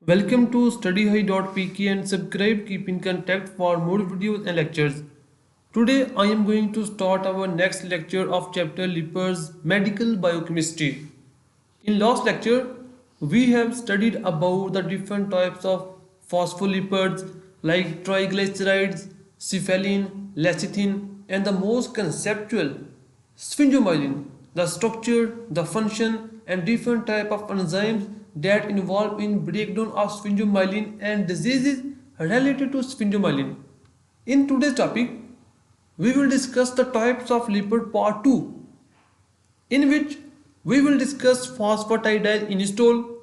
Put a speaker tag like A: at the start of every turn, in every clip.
A: Welcome to studyhigh.pk and subscribe keep in contact for more videos and lectures. Today I am going to start our next lecture of chapter Lippers Medical Biochemistry. In last lecture we have studied about the different types of phospholipids like triglycerides, cephalin, lecithin and the most conceptual sphingomyelin, the structure, the function and different type of enzymes that involve in breakdown of sphingomyelin and diseases related to sphingomyelin. In today's topic, we will discuss the types of lipid part 2, in which we will discuss phosphatidylinositol,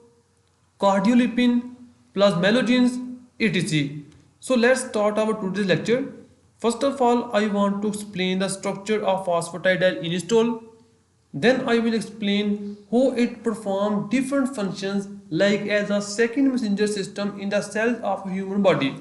A: cardiolipin, plasmalogens, etc. So let's start our today's lecture. First of all, I want to explain the structure of phosphatidylinositol. Then I will explain how it performs different functions like as a second messenger system in the cells of human body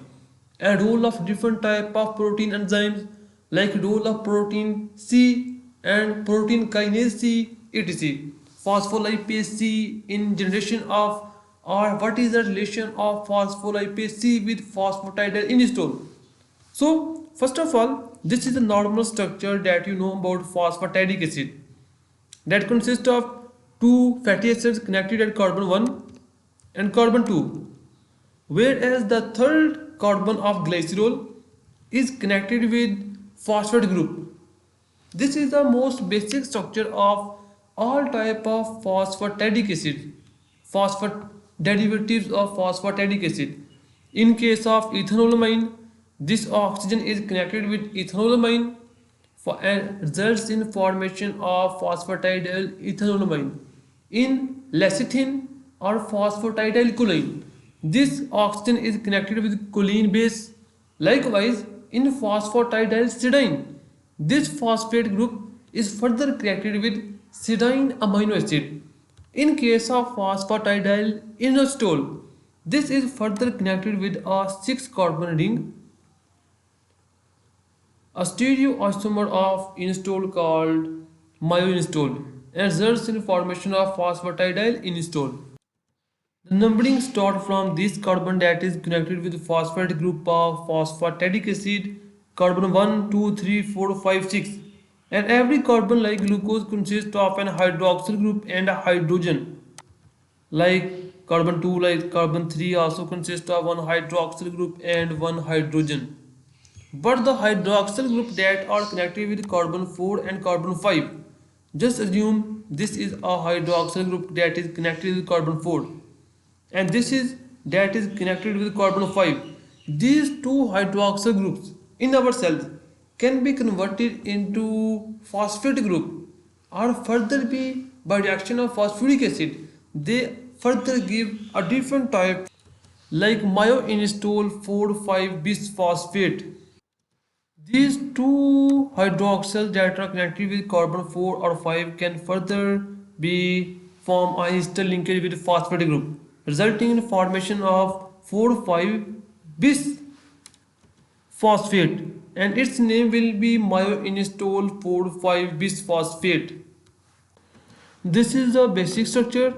A: and role of different type of protein enzymes like role of protein C and protein kinase C etc. Phospholipase C in generation of or what is the relation of phospholipase C with phosphatidylinositol. So first of all, this is the normal structure that you know about phosphatidic acid that consists of two fatty acids connected at carbon 1 and carbon 2, whereas the third carbon of glycerol is connected with phosphate group. This is the most basic structure of all type of phosphatidic acid, phosphate derivatives of phosphatidic acid. In case of ethanolamine, this oxygen is connected with ethanolamine and results in formation of phosphatidyl ethanolamine. In lecithin or phosphatidylcholine, this oxygen is connected with choline base. Likewise, in phosphatidylserine, this phosphate group is further connected with serine amino acid. In case of phosphatidylinositol, this is further connected with a 6 carbon ring, a stereoisomer of inositol called myoinositol, and results in formation of phosphatidylinositol. The numbering starts from this carbon that is connected with phosphate group of phosphatidic acid, carbon 1, 2, 3, 4, 5, 6. And every carbon like glucose consists of an hydroxyl group and a hydrogen. Like carbon 2, like carbon 3 also consists of one hydroxyl group and one hydrogen. But the hydroxyl group that are connected with carbon 4 and carbon 5, just assume this is a hydroxyl group that is connected with carbon 4 and this is that is connected with carbon 5. These two hydroxyl groups in our cells can be converted into phosphate group or further be by reaction of phosphoric acid. They further give a different type like myoinositol 4,5 bisphosphate. These two hydroxyls that are connected with carbon 4 or 5 can further be form a history linkage with phosphate group, resulting in formation of 4,5 bisphosphate, and its name will be myoinositol 4,5 bisphosphate. This is the basic structure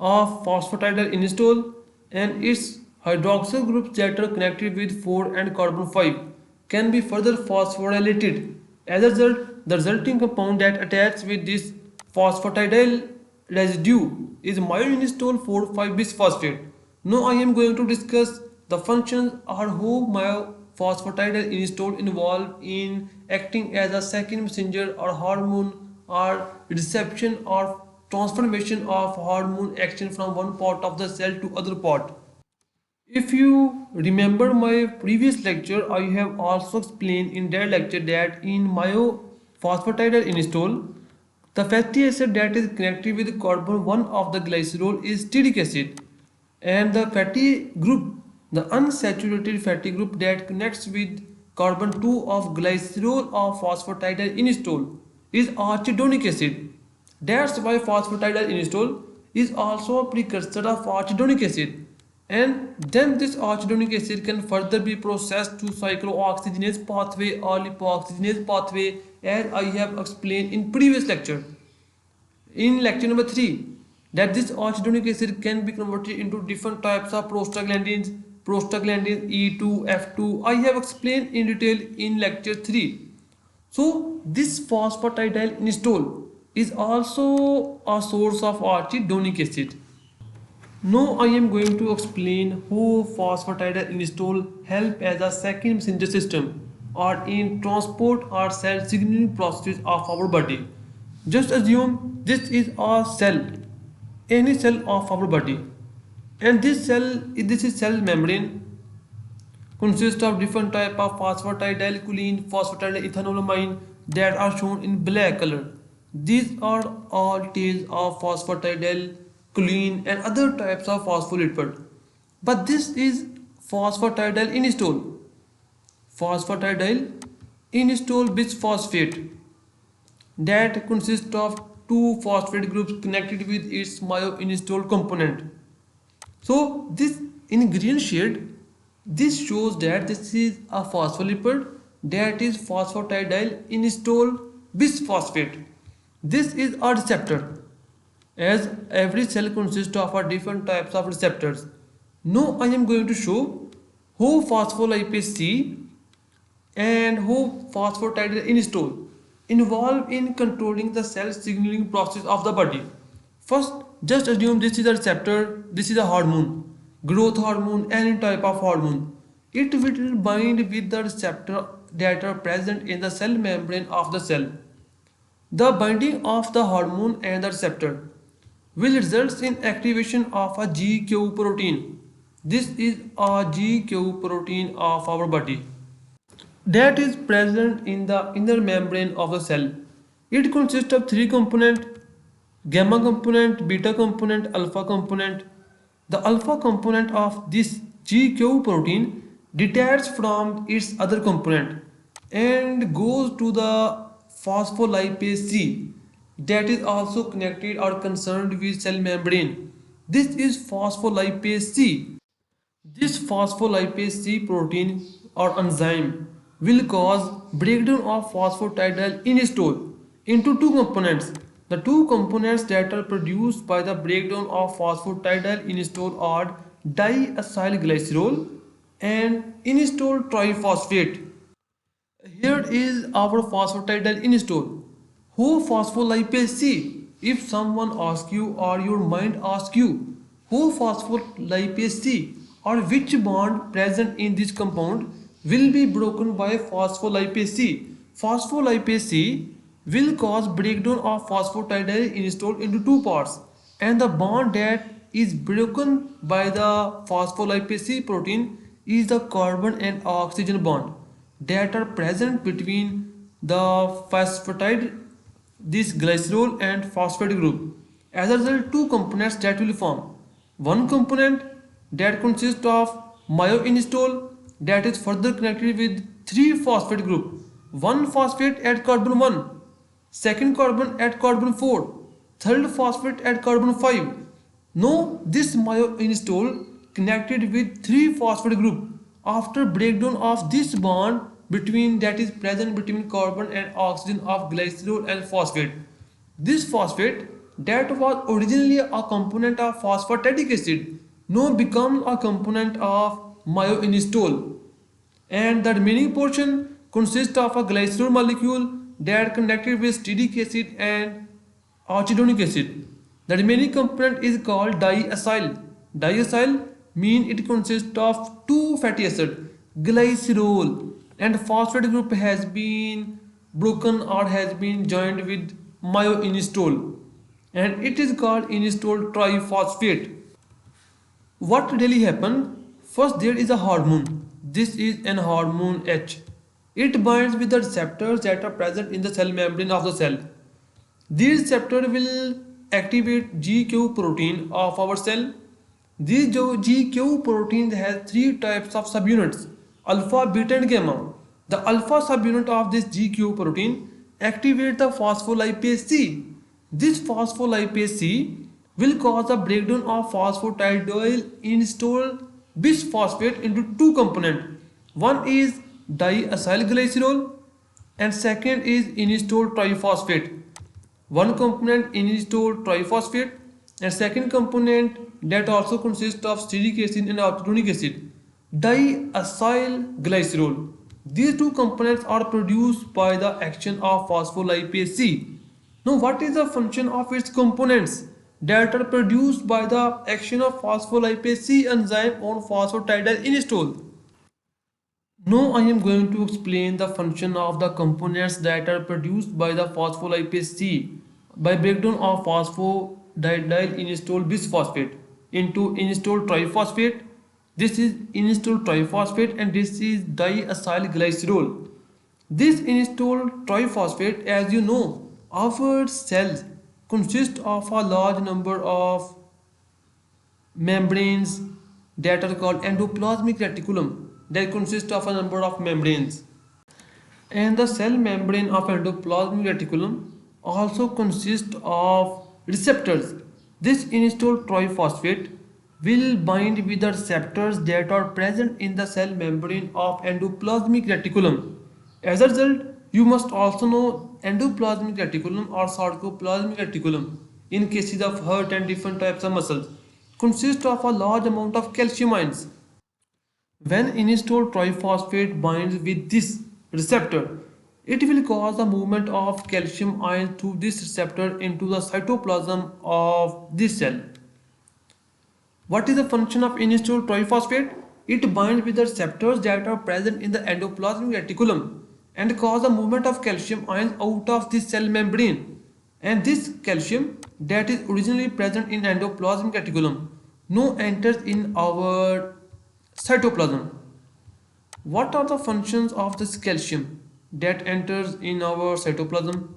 A: of phosphatidylinositol and its hydroxyl groups that are connected with 4 and carbon 5 can be further phosphorylated. As a result, the resulting compound that attaches with this phosphatidyl residue is myoinositol 4,5 bisphosphate. Now I am going to discuss the functions or how phosphatidylinositol involved in acting as a second messenger or hormone or reception or transformation of hormone action from one part of the cell to other part. If you remember my previous lecture, I have also explained in that lecture that in myophosphatidylcholine, the fatty acid that is connected with carbon 1 of the glycerol is stearic acid, and the fatty group, the unsaturated fatty group that connects with carbon 2 of glycerol of phosphatidylinositol is arachidonic acid. That's why phosphatidylinositol is also a precursor of arachidonic acid. And then this arachidonic acid can further be processed to cyclooxygenase pathway or lipoxygenase pathway as I have explained in previous lecture. In lecture number 3, that this arachidonic acid can be converted into different types of prostaglandins E2, F2. I have explained in detail in lecture 3. So this phosphatidylinositol is also a source of arachidonic acid. Now I am going to explain how phosphatidylinositol help as a second messenger system or in transport or cell signaling processes of our body. Just assume this is a cell, any cell of our body, and this is cell membrane consists of different type of phosphatidylcholine, phosphatidylethanolamine that are shown in black color. These are all tails of phosphatidylcholine and other types of phospholipid. But this is phosphatidylinositol. Phosphatidylinositol bisphosphate that consists of two phosphate groups connected with its myoinositol component. So this in green shade, this shows that this is a phospholipid that is phosphatidylinositol bisphosphate. This is a receptor, as every cell consists of a different types of receptors. Now I am going to show how phospholipase C and how phosphatidylinositol involved in controlling the cell signaling process of the body. First, just assume this is a receptor, this is a hormone, growth hormone, any type of hormone. It will bind with the receptor that are present in the cell membrane of the cell. The binding of the hormone and the receptor will result in activation of a GQ protein. This is a GQ protein of our body that is present in the inner membrane of the cell. It consists of three components: gamma component, beta component, alpha component. The alpha component of this GQ protein detaches from its other component and goes to the phospholipase C that is also connected or concerned with cell membrane. This is phospholipase C. This phospholipase C protein or enzyme will cause breakdown of phosphatidylinositol into two components. The two components that are produced by the breakdown of phosphatidylinositol are diacylglycerol and inositol triphosphate. Here is our phosphatidylinositol. Who phospholipase C? If someone asks you or your mind asks you, who phospholipase C or which bond present in this compound will be broken by phospholipase C? Phospholipase C will cause breakdown of phosphatidylinositol into two parts, and the bond that is broken by the phospholipase C protein is the carbon and oxygen bond that are present between the phosphatide, this glycerol and phosphate group. As a result, two components that will form. One component that consists of myoinositol that is further connected with three phosphate group. One phosphate at carbon 1, second carbon at carbon 4, third phosphate at carbon 5. Now this myoinositol connected with three phosphate group. After breakdown of this bond between that is present between carbon and oxygen of glycerol and phosphate, this phosphate that was originally a component of phosphatidic acid now becomes a component of myoinositol, and the remaining portion consists of a glycerol molecule that connected with stearic acid and arachidonic acid. The remaining component is called diacyl. Diacyl means it consists of two fatty acids, glycerol, and phosphate group has been broken or has been joined with myoinositol, and it is called inositol triphosphate. What really happened? First, there is a hormone. This is an hormone H. It binds with the receptors that are present in the cell membrane of the cell. These receptors will activate GQ protein of our cell. These GQ proteins has three types of subunits: alpha, beta and gamma. The alpha subunit of this GQ protein activate the phospholipase C. This phospholipase C will cause a breakdown of phosphatidylinositol bisphosphate into two components. One is diacylglycerol and second is inositol triphosphate. One component inositol triphosphate And second component that also consists of stearic acid and arachidonic acid, diacylglycerol. These two components are produced by the action of phospholipase C. Now, what is the function of its components that are produced by the action of phospholipase C enzyme on phosphatidylinositol? Now I am going to explain the function of the components that are produced by the phospholipase C by breakdown of phosphodiethyl bisphosphate into inositol triphosphate. This is inositol triphosphate and this is diacylglycerol. This inositol triphosphate, as you know, our cells consist of a large number of membranes that are called endoplasmic reticulum, that consist of a number of membranes, and the cell membrane of endoplasmic reticulum also consists of receptors. This inositol triphosphate will bind with the receptors that are present in the cell membrane of endoplasmic reticulum. As a result, you must also know endoplasmic reticulum or sarcoplasmic reticulum in cases of heart and different types of muscles consist of a large amount of calcium ions. When inositol triphosphate binds with this receptor, it will cause the movement of calcium ions through this receptor into the cytoplasm of this cell. What is the function of inositol triphosphate? It binds with the receptors that are present in the endoplasmic reticulum and cause the movement of calcium ions out of this cell membrane. And this calcium that is originally present in endoplasmic reticulum now enters in our cytoplasm. What are the functions of this calcium that enters in our cytoplasm?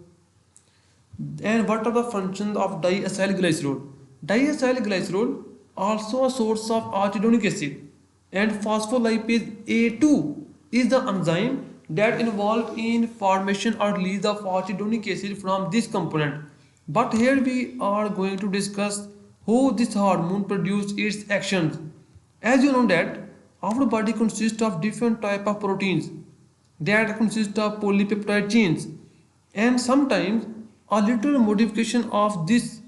A: And what are the functions of diacylglycerol? Diacylglycerol also a source of arachidonic acid, and phospholipase A2 is the enzyme that involved in formation or release of arachidonic acid from this component. But here we are going to discuss how this hormone produces its actions. As you know that our body consists of different type of proteins that consist of polypeptide chains, and sometimes a little modification of this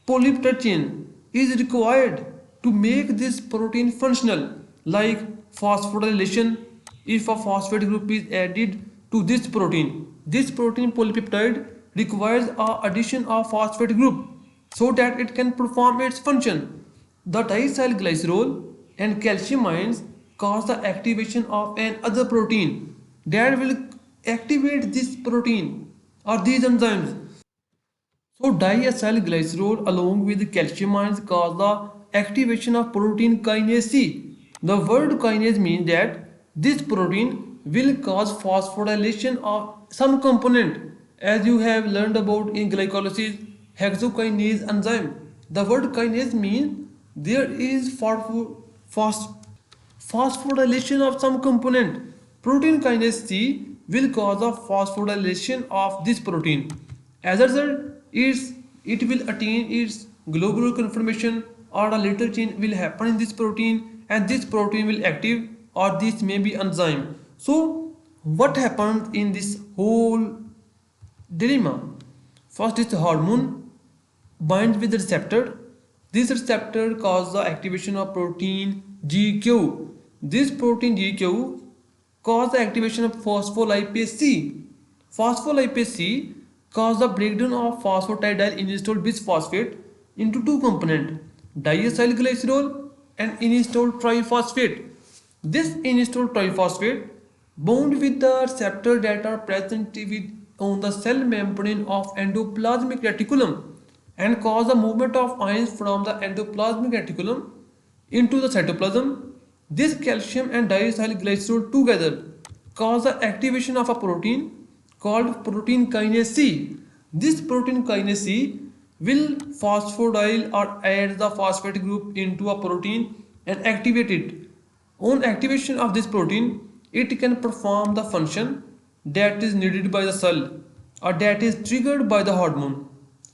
A: polypeptide chain is required to make this protein functional, like phosphorylation. If a phosphate group is added to this protein polypeptide requires a addition of phosphate group so that it can perform its function. The diacylglycerol and calcium ions cause the activation of an other protein that will activate this protein or these enzymes. So diacylglycerol along with calcium ions cause the activation of protein kinase C. The word kinase means that this protein will cause phosphorylation of some component, as you have learned about in glycolysis hexokinase enzyme. The word kinase means there is phosphorylation of some component. Protein kinase C will cause a phosphorylation of this protein. As a result, it will attain its globular conformation, or a little change will happen in this protein, and this protein will active, or this may be enzyme. So what happens in this whole dilemma? First is the hormone binds with the receptor. This receptor causes the activation of protein GQ. This protein GQ causes the activation of phospholipase C. Phospholipase C causes the breakdown of phosphatidylinositol bisphosphate into two components, diacylglycerol and inositol triphosphate. This inositol triphosphate bound with the receptor that are present on the cell membrane of endoplasmic reticulum and cause the movement of ions from the endoplasmic reticulum into the cytoplasm. This calcium and diacylglycerol together cause the activation of a protein called protein kinase C. This protein kinase C will phosphodilyl or add the phosphate group into a protein and activate it. On activation of this protein, it can perform the function that is needed by the cell or that is triggered by the hormone.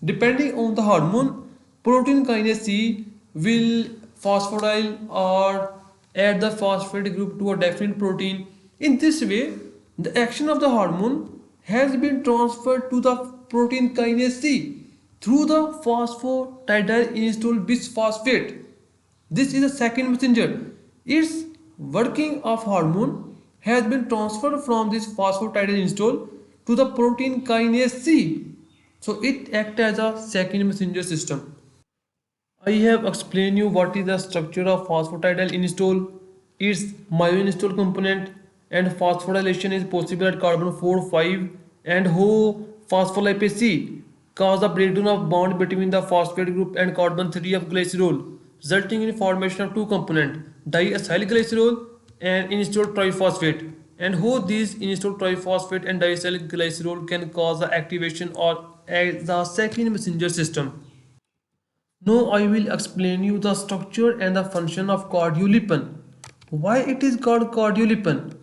A: Depending on the hormone, protein kinase C will phosphodilyl or add the phosphate group to a definite protein. In this way, the action of the hormone has been transferred to the protein kinase C through the phosphatidylinositol bisphosphate. This is the second messenger. Its working of hormone has been transferred from this phosphatidylinositol to the protein kinase C. So it acts as a second messenger system. I have explained you what is the structure of phosphatidylinositol, its myoinositol component, and phosphorylation is possible at carbon 4, 5 and Ho phospholipase C cause the breakdown of bond between the phosphate group and carbon 3 of glycerol, resulting in formation of two components, diacylglycerol and inositol triphosphate. And how these inositol triphosphate and diacylglycerol can cause the activation or as the second messenger system. Now I will explain you the structure and the function of cardiolipin. Why it is called cardiolipin?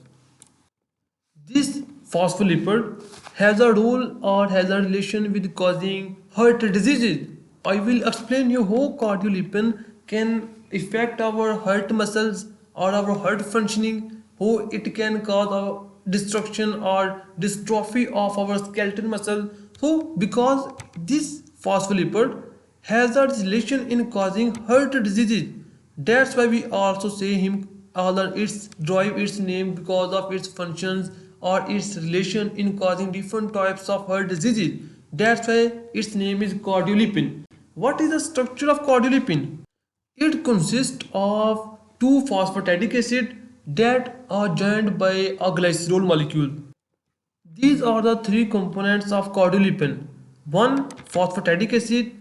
A: This phospholipid has a role or has a relation with causing heart diseases. I will explain you how cardiolipin can affect our heart muscles or our heart functioning, how it can cause a destruction or dystrophy of our skeletal muscle. So because this phospholipid has a relation in causing heart diseases, that's why we also say him other its drive its name because of its functions or its relation in causing different types of heart diseases. That's why its name is cardiolipin. What is the structure of cardiolipin? It consists of two phosphatidic acid that are joined by a glycerol molecule. These are the three components of cardiolipin. One phosphatidic acid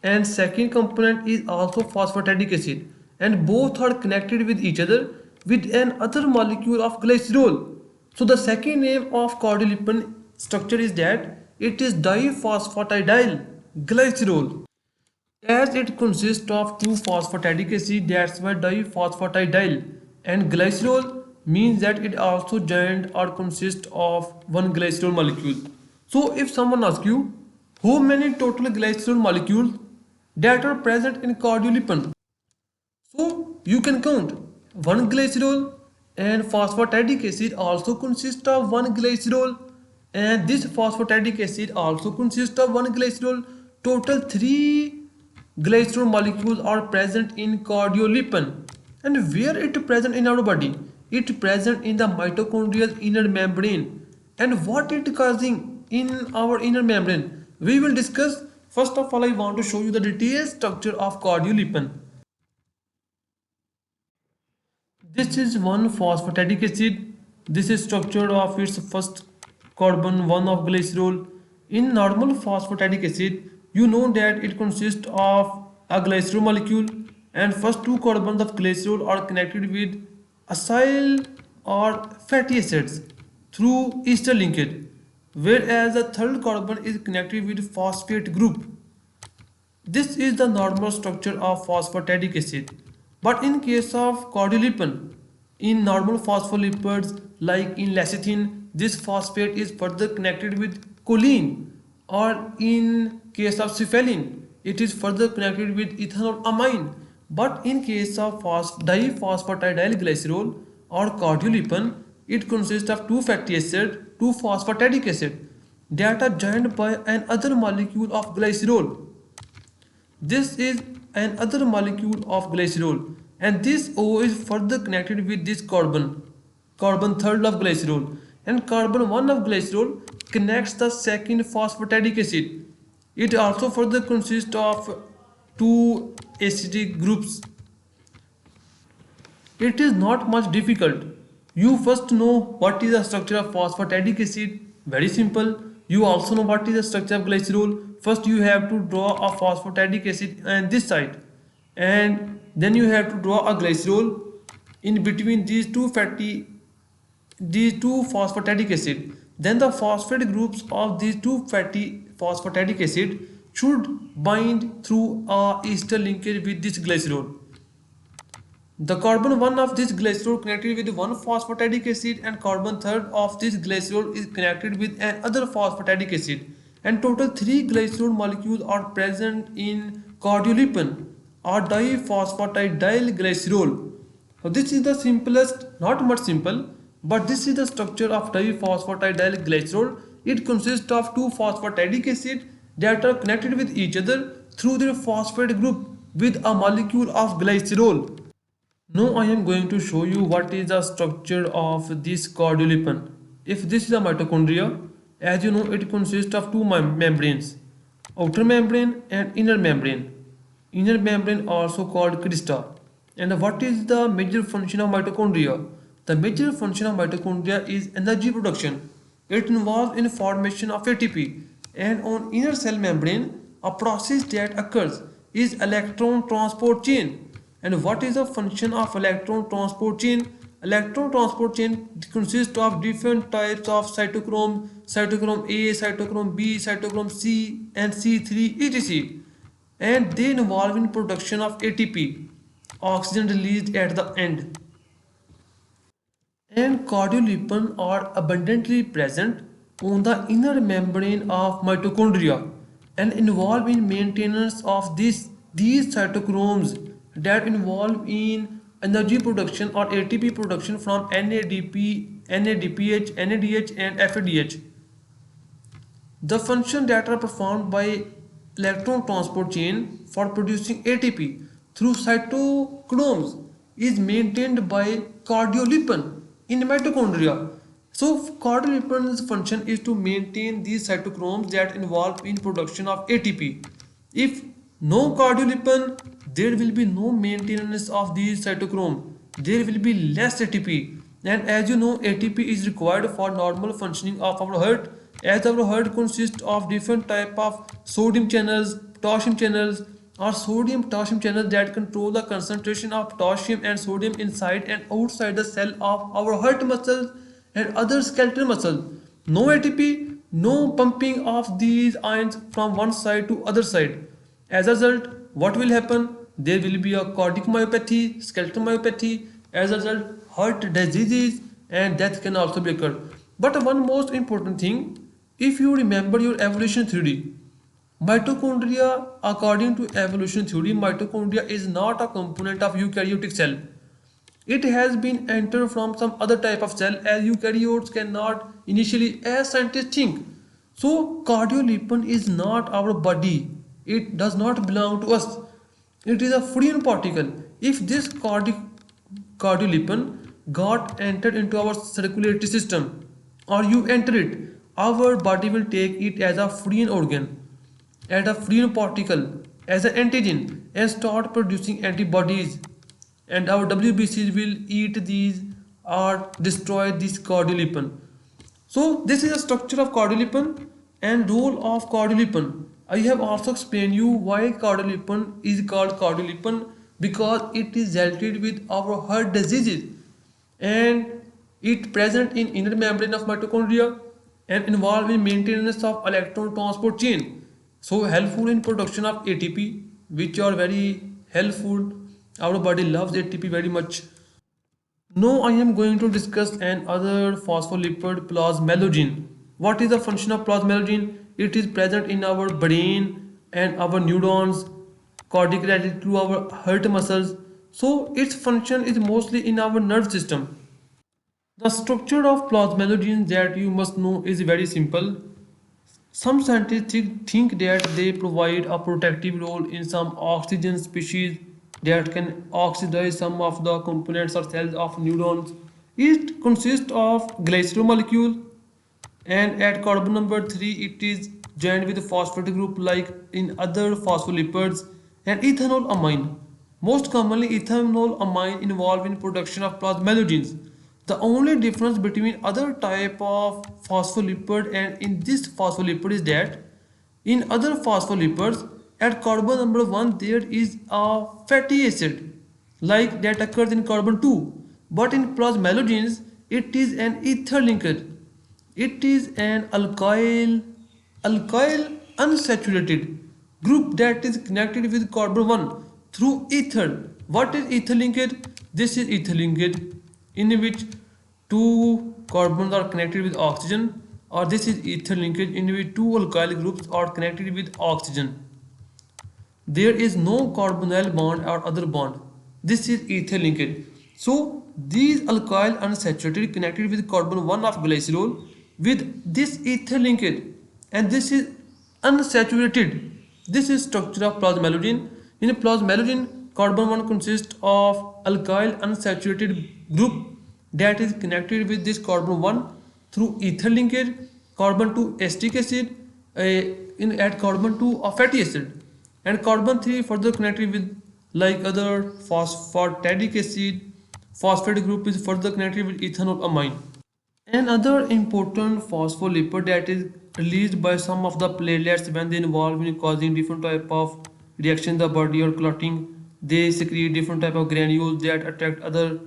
A: and second component is also phosphatidic acid, and both are connected with each other with an other molecule of glycerol. So the second name of cardiolipin structure is that it is diphosphatidyl glycerol. As it consists of two phosphatidic acid, that's why diphosphatidyl, and glycerol means that it also joined or consists of one glycerol molecule. So if someone asks you how many total glycerol molecules that are present in cardiolipin, so you can count one glycerol, and phosphatidic acid also consists of one glycerol, and this phosphatidic acid also consists of one glycerol. Total three glycerol molecules are present in cardiolipin. And where it present in our body? It present in the mitochondrial inner membrane. And what it causing in our inner membrane, we will discuss. First of all, I want to show you the detailed structure of cardiolipin. This is one phosphatidic acid. This is structure of its first carbon 1 of glycerol. In normal phosphatidic acid, you know that it consists of a glycerol molecule, and first two carbons of glycerol are connected with acyl or fatty acids through ester linkage, whereas the third carbon is connected with phosphate group. This is the normal structure of phosphatidic acid. But in case of cardiolipin, in normal phospholipids like in lecithin, this phosphate is further connected with choline, or in case of cephalin, it is further connected with ethanolamine. But in case of diphosphatidyl or cardiolipin, it consists of two fatty acids, two phosphatidic acid that are joined by another molecule of glycerol. This is another molecule of glycerol, and this O is further connected with this carbon third of glycerol, and carbon 1 of glycerol connects the second phosphatidic acid. It also further consists of two acidic groups. It is not much difficult. You first know what is the structure of phosphatidic acid. Very simple. You also know what is the structure of glycerol. First you have to draw a phosphatidic acid on this side, and then you have to draw a glycerol in between these two phosphatidic acid. Then the phosphate groups of these two fatty phosphatidic acid should bind through a ester linkage with this glycerol. The carbon 1 of this glycerol connected with one phosphatidic acid, and carbon third of this glycerol is connected with another phosphatidic acid, and total 3 glycerol molecules are present in cardiolipin or diphosphatidyl glycerol. So this is the simplest, not much simple, but this is the structure of diphosphatidyl glycerol. It consists of two phosphatidic acid that are connected with each other through their phosphate group with a molecule of glycerol. Now I am going to show you what is the structure of this cardiolipin. If this is a mitochondria, as you know, it consists of two membranes, outer membrane and inner membrane. Inner membrane also called crista. And what is the major function of mitochondria? The major function of mitochondria is energy production. It involves in formation of ATP, and on inner cell membrane, a process that occurs is electron transport chain. And what is the function of electron transport chain? Electron transport chain consists of different types of cytochrome, cytochrome A, cytochrome B, cytochrome C, and C3, etc. And they involve in production of ATP, oxygen released at the end. And cardiolipin are abundantly present on the inner membrane of mitochondria and involve in maintenance of these cytochromes that involve in energy production or ATP production from NADP, NADPH, NADH and FADH. The function that are performed by electron transport chain for producing ATP through cytochromes is maintained by cardiolipin in mitochondria. So cardiolipin's function is to maintain these cytochromes that involve in production of ATP. If no cardiolipin, there will be no maintenance of these cytochrome. There will be less ATP. And as you know, ATP is required for normal functioning of our heart, as our heart consists of different type of sodium channels, potassium channels, or sodium potassium channels that control the concentration of potassium and sodium inside and outside the cell of our heart muscles and other skeletal muscles. No ATP, no pumping of these ions from one side to other side. As a result, what will happen? There will be a cardiac myopathy, skeletal myopathy. As a result, heart diseases and death can also be occurred. But one most important thing, if you remember your evolution theory, mitochondria, according to evolution theory, mitochondria is not a component of eukaryotic cell. It has been entered from some other type of cell as eukaryotes cannot initially as scientists think. So cardiolipin is not our body. It does not belong to us. It is a foreign particle. If this cardiolipin got entered into our circulatory system or you enter it, our body will take it as a foreign organ, as a foreign particle, as an antigen and start producing antibodies, and our WBCs will eat these or destroy this cardiolipin. So this is the structure of cardiolipin and role of cardiolipin. I have also explained you why cardiolipin is called cardiolipin, because it is related with our heart diseases and it present in inner membrane of mitochondria and involved in maintenance of electron transport chain. So helpful in production of ATP, which are very helpful. Our body loves ATP very much. Now I am going to discuss another phospholipid, plasmalogen. What is the function of plasmalogen? It is present in our brain and our neurons, cardiac related to our heart muscles. So its function is mostly in our nerve system. The structure of plasmalogen that you must know is very simple. Some scientists think that they provide a protective role in some oxygen species that can oxidize some of the components or cells of neurons. It consists of glycerol molecule, and at carbon number 3 it is joined with a phosphate group like in other phospholipids, and ethanol amine. Most commonly ethanol amine involved in production of plasmalogens. The only difference between other type of phospholipid and in this phospholipid is that in other phospholipids at carbon number 1 there is a fatty acid like that occurs in carbon 2, but in plasmalogens it is an ether linked. It is an alkyl unsaturated group that is connected with carbon 1 through ether. What is ether linked? This is ether linked in which two carbons are connected with oxygen, or this is ether linkage in which two alkyl groups are connected with oxygen. There is no carbonyl bond or other bond. This is ether linkage. So these alkyl unsaturated connected with carbon 1 of glycerol with this ether linkage, and this is Unsaturated. This is structure of plasmalogen. In plasmalogen, carbon 1 consists of alkyl unsaturated group that is connected with this carbon 1 through ether linkage, carbon 2 acetic acid, at carbon 2 of fatty acid, and carbon 3 further connected with like other phosphatidic acid. Phosphate group is further connected with ethanol amine. Another important phospholipid that is released by some of the platelets when they involve in causing different type of reaction in the body or clotting. They secrete different type of granules that attract other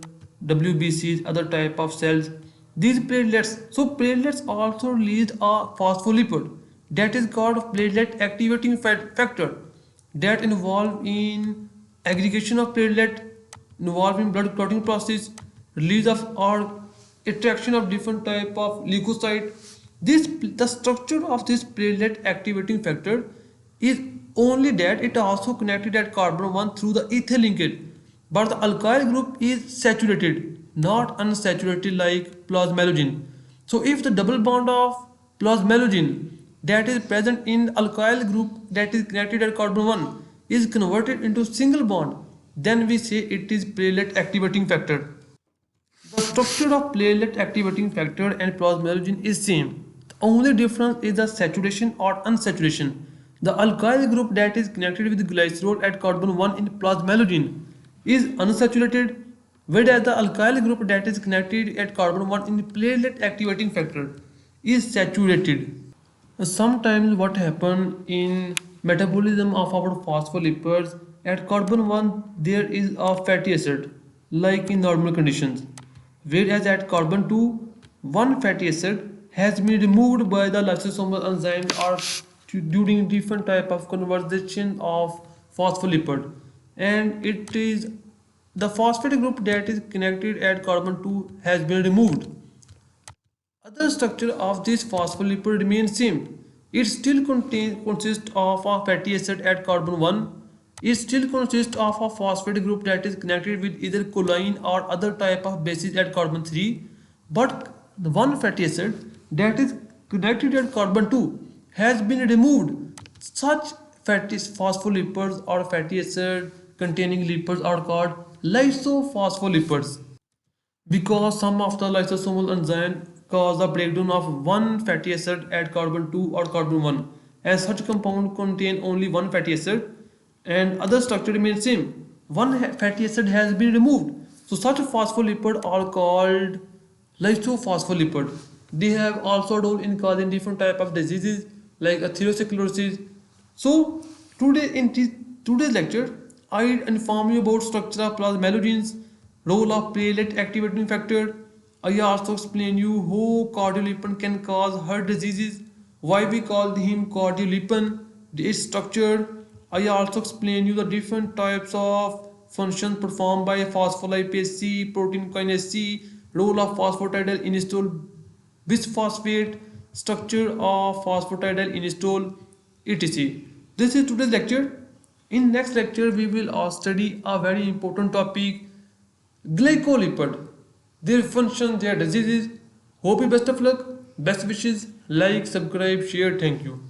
A: WBCs, other type of cells. These platelets, so platelets also release a phospholipid that is called platelet activating factor that involve in aggregation of platelet, involve in blood clotting process, release of or attraction of different type of leukocyte. This the structure of this platelet activating factor is only that it also connected at carbon 1 through the ether linkage, but the alkyl group is saturated, not unsaturated like plasmalogen. So if the double bond of plasmalogen that is present in alkyl group that is connected at carbon 1 is converted into single bond, then we say it is platelet activating factor. The structure of platelet activating factor and plasmalogen is same. The only difference is the saturation or unsaturation. The alkyl group that is connected with glycerol at carbon 1 in plasmalogen is unsaturated, whereas the alkyl group that is connected at carbon 1 in platelet activating factor is saturated. Sometimes what happen in metabolism of our phospholipids at carbon 1 there is a fatty acid like in normal conditions, whereas at carbon 2 one fatty acid has been removed by the lysosomal enzyme or during different type of conversion of phospholipid, and it is the phosphate group that is connected at carbon 2 has been removed. Other structure of this phospholipid remains same. It still consists of a fatty acid at carbon 1. It still consists of a phosphate group that is connected with either choline or other type of bases at carbon 3. But the one fatty acid that is connected at carbon 2 has been removed. Such fatty phospholipids or fatty acid containing lipids are called lysophospholipids because some of the lysosomal enzyme cause the breakdown of one fatty acid at carbon 2 or carbon 1, as such compound contain only one fatty acid and other structure remains same. One fatty acid has been removed, so such phospholipid are called lysophospholipid. They have also a role in causing different type of diseases like atherosclerosis. So today's lecture I inform you about structure of plasmalogens, role of platelet activating factor. I also explain you how cardiolipin can cause heart diseases, why we call him cardiolipin, its structure. I also explain you the different types of functions performed by phospholipase C, protein kinase C, role of phosphatidylinositol bisphosphate, structure of phosphatidylinositol, etc. This is today's lecture. In next lecture, we will study a very important topic, glycolipid, their function, their diseases. Hope you best of luck, best wishes, like, subscribe, share. Thank you.